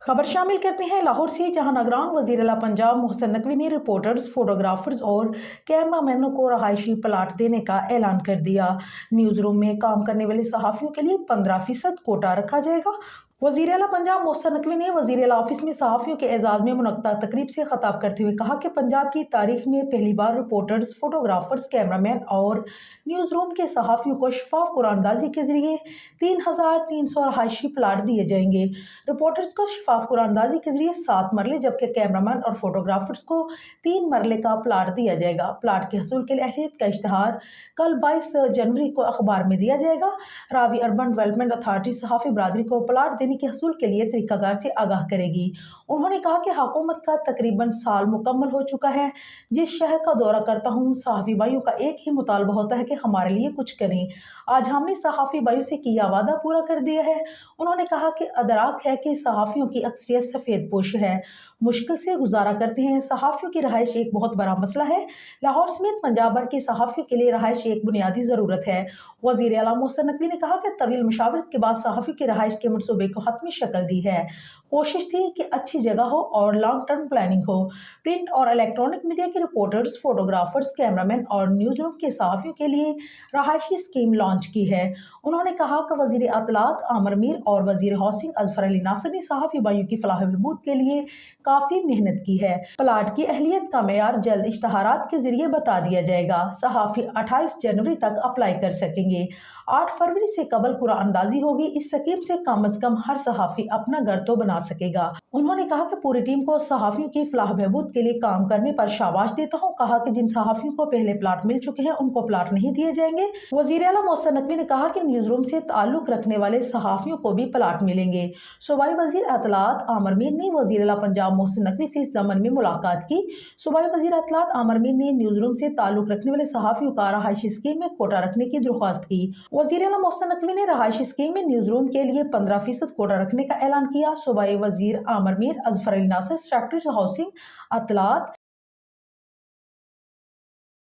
खबर शामिल करते हैं लाहौर से, जहां निगरान वज़ीर आला पंजाब मोहसिन नकवी ने रिपोर्टर्स, फोटोग्राफर्स और कैमरामैनों को रहायशी प्लाट देने का ऐलान कर दिया। न्यूज़ रूम में काम करने वाले सहाफ़ियों के लिए 15% कोटा रखा जाएगा। वज़ीर आला पंजाब मोहसिन नकवी ने वज़ीर आला ऑफिस में सहाफ़ियों के एजाज़ में मुनक्कदा तकरीब से खिताब करते हुए कहा कि पंजाब की तारीख में पहली बार रिपोर्टर्स, फोटोग्राफर्स, कैमरामैन और न्यूज़ रूम के सहाफ़ियों को शफाफ कुरानंदाजी के जरिए 3,300 रहायशी प्लाट दिए जाएंगे। रिपोर्टर्स को शफाफ कुरानंदाजी के जरिए 7 मरले, जबकि कैमरामैन और फोटोग्राफर्स को 3 मरले का प्लाट दिया जाएगा। प्लाट के हसूल के लिए अहलियत का इश्तहार कल 22 जनवरी को अखबार में दिया जाएगा। रावी अर्बन डेवलपमेंट अथॉरिटी सहाफ़ी बरादरी को प्लाट देने के हसूल के लिए तरीकाकार से आगाह करेगी। उन्होंने कहा कि हुकूमत का तकरीबन साल मुकम्मल हो चुका है। जिस शहर का दौरा करता हूँ, सहाफ़ी भाइयों का एक ही मुतालबा होता है कि हमारे लिए कुछ करें। आज हमने सहाफ़ी भाइयों से किया वादा पूरा कर दिया है। उन्होंने कहा कि अदराक है कि सहाफ़ियों की अक्सरियत सफ़ेद पोश है, मुश्किल से गुजारा करते हैं। सहाफ़ियों की रहाइश एक बहुत बड़ा मसला है। लाहौर समेत पंजाब भर के सहाफ़ियों के लिए रहाइश एक बुनियादी ज़रूरत है। वज़ीर आला मोहसिन नकवी ने कहा कि तवील मशावरत के बाद सहाफ़ियों की रहाइश के मनसूबे को हतमी शक्ल दी है। कोशिश थी कि अच्छी जगह हो और लॉन्ग टर्म प्लानिंग हो। प्रिंट और इलेक्ट्रॉनिक मीडिया के रिपोर्टर्स, फोटोग्राफर्स, कैमरामैन और न्यूज़ रूम के सहाफ़ियों के लिए रहायशी स्कीम लॉन्च की है। उन्होंने कहा कि वज़ीर अतलात आमिर मीर और वज़ीर हाउसिंग अजफर अली नासिर ने सहाफ़ी भाइयों की फलाह बहबूद के लिए काफ़ी मेहनत की है। प्लाट की अहलियत का मेयार जल्द इश्तहारात के जरिए बता दिया जाएगा। सहाफ़ी 28 जनवरी तक अप्लाई कर सकेंगे। 8 फरवरी से कबल कुरानंदाजी होगी। इस स्कीम से कम हर सहाफ़ी अपना घर तो बना सकेगा। उन्होंने कहा कि पूरी टीम को सहाफ़ियों की फलाह बहबूद के लिए काम करने पर शाबाश देता हूँ। कहा कि जिन सहाफ़ियों को पहले प्लाट मिल चुके हैं, उनको प्लाट नहीं दिए जाएंगे। वज़ीर आला मोहसिन नकवी ने कहा कि न्यूज़ रूम से ताल्लुक रखने वाले सहाफ़ियों को भी प्लाट मिलेंगे। सूबाई वज़ीर अतलात आमिर मीर ने वज़ीर आला पंजाब मोहसिन नकवी से इस ज़मन में मुलाकात की। सूबाई वज़ीर अतलात आमिर मीर ने न्यूज़ रूम से ताल्लुक रखने वाले सहाफ़ियों का रहायशी स्कीम में कोटा रखने की दरख्वास्त की। वज़ीर आला मोहसिन नकवी ने रहायशी स्कीम में न्यूज़ रूम के लिए 15% कोटा रखने का ऐलान किया। सूबाई वज़ीर आमिर मीर, अजफर अली नासिर, सेक्रेटरी हाउसिंग, अतलात,